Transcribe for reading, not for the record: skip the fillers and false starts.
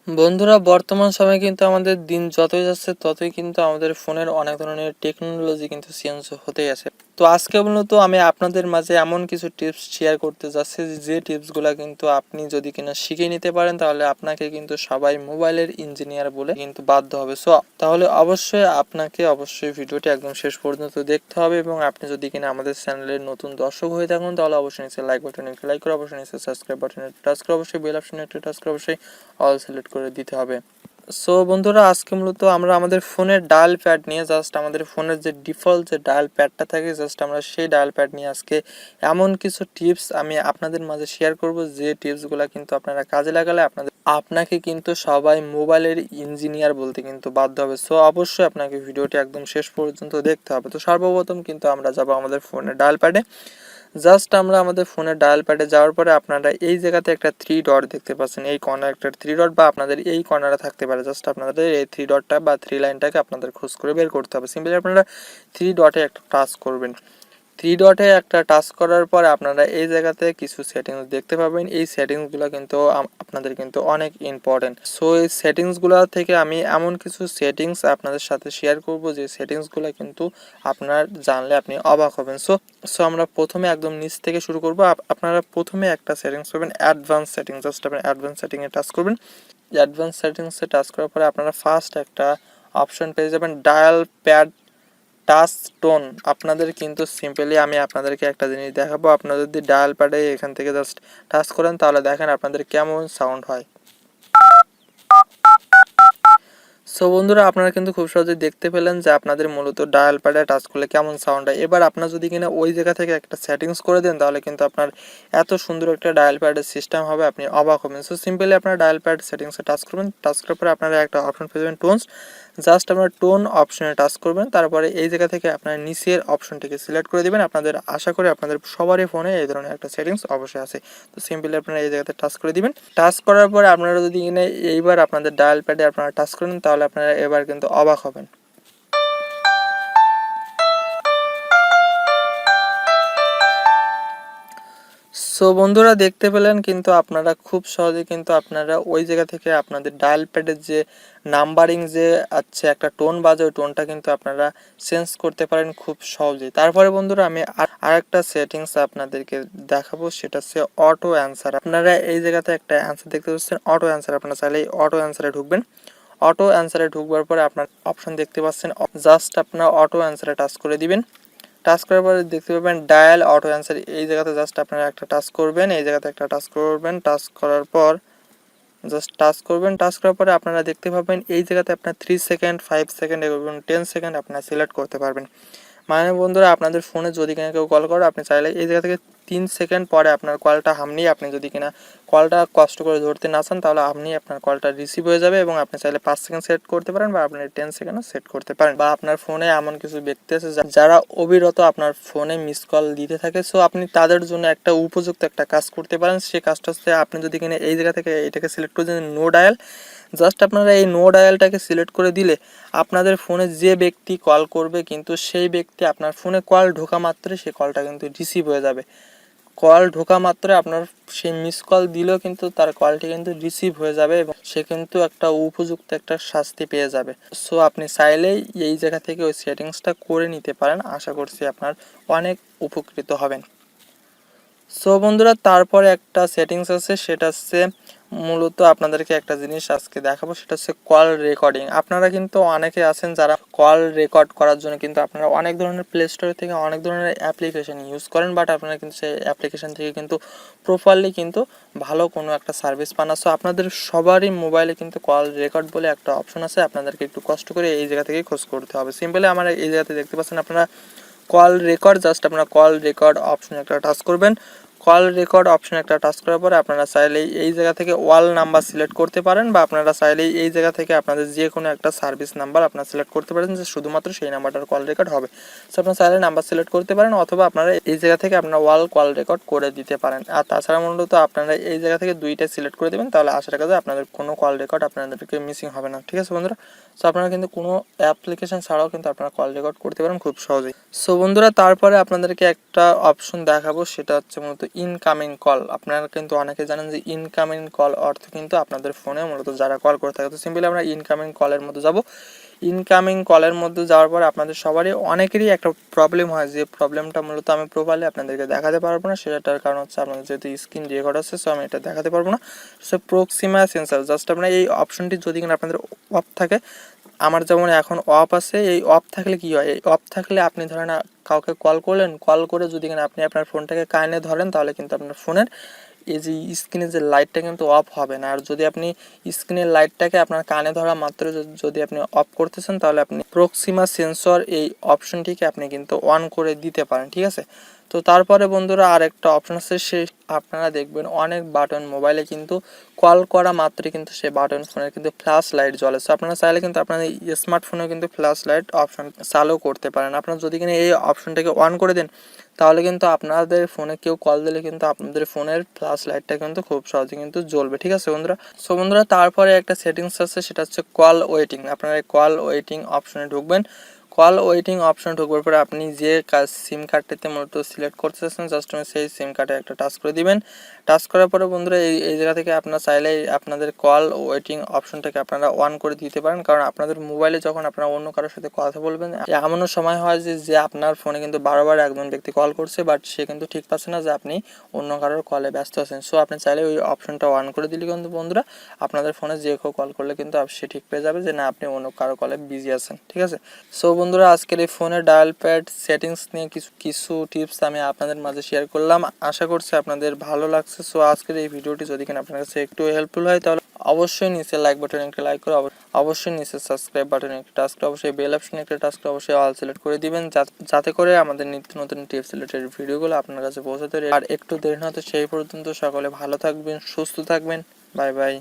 বন্ধুরা, বর্তমান সময়ে কিন্তু আমাদের দিন যতই যাচ্ছে ততই কিন্তু আমাদের ফোনের অনেক ধরনের টেকনোলজি কিন্তু চেঞ্জ হতেই আছে। তো আজকে মূলত আমি আপনাদের মাঝে এমন কিছু টিপস শেয়ার করতে যাচ্ছি যে টিপসগুলো কিন্তু আপনি যদি কিনা শিখে নিতে পারেন তাহলে আপনাকে কিন্তু সবাই মোবাইলের ইঞ্জিনিয়ার বলে কিন্তু বাধ্য হবে। সো তাহলে অবশ্যই ভিডিওটি একদম শেষ পর্যন্ত দেখতে হবে এবং আপনি যদি কিনা আমাদের চ্যানেলের নতুন দর্শক হয়ে থাকুন তাহলে অবশ্যই নিচে লাইক বাটনে একটি লাইক করে, অবশ্যই নিচে সাবস্ক্রাইব বাটনে টাচ করে, অবশ্যই বেল অপশনে একটি টাচ করে অবশ্যই অল সিলেক্ট করে দিতে হবে। সো বন্ধুরা, আজকে মূলত আমরা আমাদের ফোনের ডায়াল প্যাড নিয়ে আমাদের ফোনের যে ডিফল্ট যে ডায়াল প্যাডটা থাকে আমরা সেই ডায়াল প্যাড নিয়ে আজকে এমন কিছু টিপস আমি আপনাদের মাঝে শেয়ার করব যে টিপসগুলো কিন্তু আপনারা কাজে লাগালে আপনাকে কিন্তু সবাই মোবাইলের ইঞ্জিনিয়ার বলতে কিন্তু বাধ্য হবে। সো অবশ্যই আপনাকে ভিডিওটি একদম শেষ পর্যন্ত দেখতে হবে। তো সর্বপ্রথম কিন্তু আমরা যাব আমাদের ফোনের ডায়াল প্যাডে। আমরা আমাদের ফোনের ডায়াল প্যাডে যাওয়ার পরে আপনারা এই জায়গাতে একটা 3 ডট দেখতে পাচ্ছেন, এই কর্নার একটা 3 ডট বা আপনাদের এই কর্নারে থাকতে পারে। আপনাদের এই 3 ডটটা বা 3 লাইনটাকে আপনাদের খোঁজ করে বের করতে হবে। সিম্পলি আপনারা 3 ডটে একটা টাচ করবেন। 3 ডটে একটা টাচ করার পর আপনারা এই জায়গাতে কিছু সেটিংস দেখতে পাবেন। এই সেটিংসগুলো কিন্তু আপনাদের কিন্তু অনেক ইম্পর্টেন্ট। সো এই সেটিংসগুলো থেকে আমি এমন কিছু সেটিংস আপনাদের সাথে শেয়ার করব যে সেটিংসগুলো কিন্তু আপনার জানলে আপনি অবাক হবেন। সো আমরা প্রথমে একদম নিচ থেকে শুরু করব। আপনারা প্রথমে একটা সেটিংস করবেন অ্যাডভান্স সেটিংস। আপনি অ্যাডভান্স সেটিংয়ে টাচ করবেন। অ্যাডভান্স সেটিংসে টাচ করার পরে আপনারা ফার্স্ট একটা অপশন পেয়ে যাবেন ডায়াল প্যাড টাচ টোন। আপনাদের কিন্তু সিম্পলি আমি আপনাদেরকে একটা জিনিস দেখাবো। আপনারা যদি ডায়াল প্যাডে এখান থেকে জাস্ট টাচ করেন তাহলে দেখেন আপনাদের কেমন সাউন্ড হয়। সো বন্ধুরা, আপনারা কিন্তু খুব সহজেই দেখতে পেলেন যে আপনাদের মূলত ডায়াল প্যাডে টাচ করলে কেমন সাউন্ড হয়। এবার আপনার যদি কিনা ওই জায়গা থেকে একটা সেটিংস করে দেন তাহলে কিন্তু আপনার এত সুন্দর একটা ডায়াল প্যাডের সিস্টেম হবে, আপনি অবাক হবেন। সো সিম্পলি আপনারা ডায়াল প্যাড সেটিংসে টাচ করবেন। টাচ করার পরে আপনারা একটা অপশন পেয়ে যাবেন টোনস। আপনারা টোন অপশনে টাচ করবেন। তারপরে এই জায়গা থেকে আপনার নিচের অপশনটিকে সিলেক্ট করে দেবেন। আশা করি আপনাদের সবারই ফোনে এই ধরনের একটা সেটিংস অবশ্যই আছে। তো সিম্পলি আপনারা এই জায়গাতে টাচ করে দিবেন। টাচ করার পরে আপনারা যদি কিনা এইবার আপনাদের ডায়াল প্যাডে আপনারা টাচ করেন তাহলে আপনারা এবার কিন্তু অবাক হবেন। সো বন্ধুরা, দেখতে পেলেন কিন্তু আপনারা খুব সহজে কিন্তু আপনারা ওই জায়গা থেকে আপনাদের ডায়াল প্যাডের যে নাম্বারিং যে আছে একটা টোন বাজে ওই টোনটা কিন্তু আপনারা চেঞ্জ করতে পারেন খুব সহজেই। তারপরে বন্ধুরা আমি আরেকটা সেটিংস আপনাদেরকে দেখাবো, সেটা হচ্ছে অটো অ্যান্সার। আপনারা এই জায়গাতে একটা অ্যান্সার দেখতে পাচ্ছেন অটো অ্যান্সার। আপনারা চাইলে এই অটো অ্যান্সারে ঢুকবেন। অটো অ্যান্সারে ঢুকবার পরে আপনার অপশন দেখতে পাচ্ছেন, আপনার অটো অ্যান্সারে টাচ করে দিবেন। টাচ করার পরে দেখতে পাবেন ডায়াল অটো অ্যান্সার। এই জায়গাতে আপনারা একটা টাচ করবেন। এই জায়গাতে একটা টাচ করবেন। টাচ করার পর টাচ করবেন। টাচ করার পরে আপনারা দেখতে পাবেন এই জায়গাতে আপনার 3 সেকেন্ড 5 সেকেন্ড এবং 10 সেকেন্ড আপনারা সিলেক্ট করতে পারবেন। মানে বন্ধুরা, আপনাদের ফোনে যদি কিনা কেউ কল করে আপনি চাইলে এই জায়গা থেকে 3 সেকেন্ড পরে আপনার কলটা আপনি যদি কিনা কলটা কষ্ট করে ধরতে না চান তাহলে আপনার কলটা রিসিভ হয়ে যাবে এবং আপনি চাইলে 5 সেকেন্ড সেট করতে পারেন বা আপনি 10 সেকেন্ডও সেট করতে পারেন। বা আপনার ফোনে এমন কিছু ব্যক্তি আছে যারা অবিরত আপনার ফোনে মিস কল দিতে থাকে। সো আপনি তাদের জন্য একটা উপযুক্ত একটা কাজ করতে পারেন। সেই কাজটা হচ্ছে আপনি যদি কিনা এই জায়গা থেকে এটাকে সিলেক্ট করে দেন নো ডায়াল। আপনারা এই নো ডায়ালটাকে সিলেক্ট করে দিলে আপনাদের ফোনে যে ব্যক্তি কল করবে কিন্তু সেই ব্যক্তি আপনার ফোনে কল ঢোকা মাত্রই সে কলটা কিন্তু রিসিভ হয়ে যাবে। কল ঢোকা মাত্র আপনার সেই মিস কল দিলেও কিন্তু তার কলটি কিন্তু রিসিভ হয়ে যাবে এবং সে কিন্তু একটা উপযুক্ত একটা শাস্তি পেয়ে যাবে। সো আপনি চাইলেই এই জায়গা থেকে ওই সেটিংসটা করে নিতে পারেন। আশা করছি আপনার অনেক উপকৃত হবেন। সো বন্ধুরা, তারপরে একটা সেটিংস আছে, সেটা হচ্ছে মূলত আপনাদেরকে একটা জিনিস আজকে দেখাবো, সেটা হচ্ছে কল রেকর্ডিং। আপনারা কিন্তু অনেকে আছেন যারা কল রেকর্ড করার জন্য কিন্তু আপনারা অনেক ধরনের প্লে স্টোর থেকে অনেক ধরনের অ্যাপ্লিকেশন ইউজ করেন, বাট আপনারা কিন্তু সেই অ্যাপ্লিকেশন থেকে কিন্তু প্রপারলি কিন্তু ভালো কোনো একটা সার্ভিস পান না। সো আপনাদের সবারই মোবাইলে কিন্তু কল রেকর্ড বলে একটা অপশন আছে। আপনাদেরকে একটু কষ্ট করে এই জায়গা থেকে খোঁজ করতে হবে। সিম্পলি আমার এই জায়গাতে দেখতে পাচ্ছেন আপনারা কল রেকর্ড। আপনারা কল রেকর্ড অপশনে একটা টাচ করবেন। কল রেকর্ড অপশনে একটা টাচ করার পরে আপনারা চাইলেই এই জায়গা থেকে ওয়াল নাম্বার সিলেক্ট করতে পারেন বা আপনারা চাইলেই এই জায়গা থেকে আপনাদের যে কোনো একটা সার্ভিস নাম্বার আপনারা সিলেক্ট করতে পারেন যে শুধুমাত্র সেই নাম্বারটার কল রেকর্ড হবে। সো আপনারা চাইলে নাম্বার সিলেক্ট করতে পারেন অথবা আপনারা এই জায়গা থেকে আপনারা ওয়াল কল রেকর্ড করে দিতে পারেন। আর তাছাড়া মূলত আপনারা এই জায়গা থেকে দুইটা সিলেক্ট করে দেবেন, তাহলে আশা রাখা যায় আপনাদের কোনো কল রেকর্ড আপনাদেরকে মিসিং হবে না। ঠিক আছে বন্ধুরা? সো আপনারা কিন্তু কোনো অ্যাপ্লিকেশন ছাড়াও কিন্তু আপনারা কল রেকর্ড করতে পারেন খুব সহজেই। সো বন্ধুরা, তারপরে আপনাদেরকে একটা অপশন দেখাবো, সেটা হচ্ছে মূলত ইনকামিং কল। আপনারা কিন্তু অনেকে জানেন যে ইনকামিং কল অর্থ কিন্তু আপনাদের ফোনে মূলত যারা কল করে থাকে। তো সিম্পলি আমরা ইনকামিং কলের মধ্যে যাব। ইনকামিং কলের মধ্যে যাওয়ার পর আপনাদের সবারই অনেকেরই একটা প্রবলেম হয়, যে প্রবলেমটা মূলত আমি প্রপারলি আপনাদেরকে দেখাতে পারবো না। সেটার কারণ হচ্ছে আপনাদের যেহেতু স্ক্রিন রেকর্ড আছে, সো আমি এটা দেখাতে পারবো না। সো প্রক্সিমা সেন্সার, জাস্ট আপনার এই অপশনটি যদি কিনা আপনাদের অফ থাকে, আমার যেমন এখন অফ আছে, এই অফ থাকলে কি হয়, এই অফ থাকলে আপনি ধরেন কাউকে কল করলেন, কল করে যদি কিনা আপনি আপনার ফোনটাকে কানে ধরেন, তাহলে কিন্তু আপনার ফোনের এই যে স্ক্রিনের যে লাইটটা কিন্তু অফ হবে না। আর যদি আপনি স্ক্রিনের লাইটটাকে আপনার কানে ধরা মাত্র যদি আপনি অফ করতেছেন, তাহলে আপনি প্রক্সিমা সেন্সর এই অপশনটিকে আপনি কিন্তু অন করে দিতে পারেন, ঠিক আছে। তো তারপরে বন্ধুরা আরেকটা অপশন আছে, সে আপনারা দেখবেন অনেক বাটন মোবাইলে কিন্তু কল করা মাত্রই কিন্তু সেই বাটন ফোনের কিন্তু ফ্ল্যাশ লাইট জ্বলে। সো আপনারা চাইলে কিন্তু আপনাদের স্মার্টফোনেও কিন্তু ফ্ল্যাশ লাইট অপশন চালু করতে পারেন। আপনারা যদি কিনা এই অপশনটাকে অন করে দেন, তাহলে কিন্তু আপনাদের ফোনে কেউ কল দিলে কিন্তু আপনাদের ফোনের ফ্ল্যাশ লাইটটা কিন্তু খুব সহজে কিন্তু জ্বলবে, ঠিক আছে বন্ধুরা। সো বন্ধুরা তারপরে একটা সেটিংস আছে, সেটা হচ্ছে কল ওয়েটিং। আপনারা কল ওয়েটিং অপশনে ঢুকবেন। কল ওয়েটিং অপশনে ঢুকবার পরে আপনি যে সিম কার্ডটিতে মূলত সিলেক্ট করতে চাচ্ছেন, জাস্ট সেই সিম কার্ডে একটা টাচ করে দিবেন। টাচ করার পরে বন্ধুরা এই জায়গা থেকে আপনারা চাইলে আপনাদের কল ওয়েটিং অপশনটাকে আপনারা অন করে দিতে পারেন। কারণ আপনাদের মোবাইলে যখন আপনারা অন্য কারোর সাথে কথা বলবেন, এমনও সময় হয় যে আপনার ফোনে কিন্তু বারবার একজন ব্যক্তি কল করছে, বাট সে কিন্তু ঠিক পাচ্ছে না যে আপনি অন্য কারোর কলে ব্যস্ত আছেন। সো আপনি চাইলে ওই অপশনটা অন করে দিলে কিন্তু বন্ধুরা আপনাদের ফোনে যে কেউ কল করলে কিন্তু সে ঠিক পেয়ে যাবে যে না, আপনি অন্য কারো কলে বিজি আছেন, ঠিক আছে। সো বন্ধুরা আজকের এই ফোনের ডায়াল প্যাড সেটিংস নিয়ে কিছু টিপস আমি আপনাদের মাঝে শেয়ার করলাম। আশা করছি আপনাদের ভালো লাগছে। সো আজকের এই ভিডিওটি যদি কিনা আপনার কাছে একটু হেল্পফুল হয়, তাহলে অবশ্যই নিচে লাইক বাটনে একটা লাইক করে অবশ্যই নিচে সাবস্ক্রাইব বাটনে একটা টাচ করে অবশ্যই বেল অপশনে একটা টাচ করে অবশ্যই অল সিলেক্ট করে দিবেন, যাতে করে আমাদের নিত্য নতুন টিপস রিলেটেড ভিডিওগুলো আপনার কাছে পৌঁছাতে। আর একটু দেরি না হতে সেই পর্যন্ত সকলে ভালো থাকবেন, সুস্থ থাকবেন। Bye bye.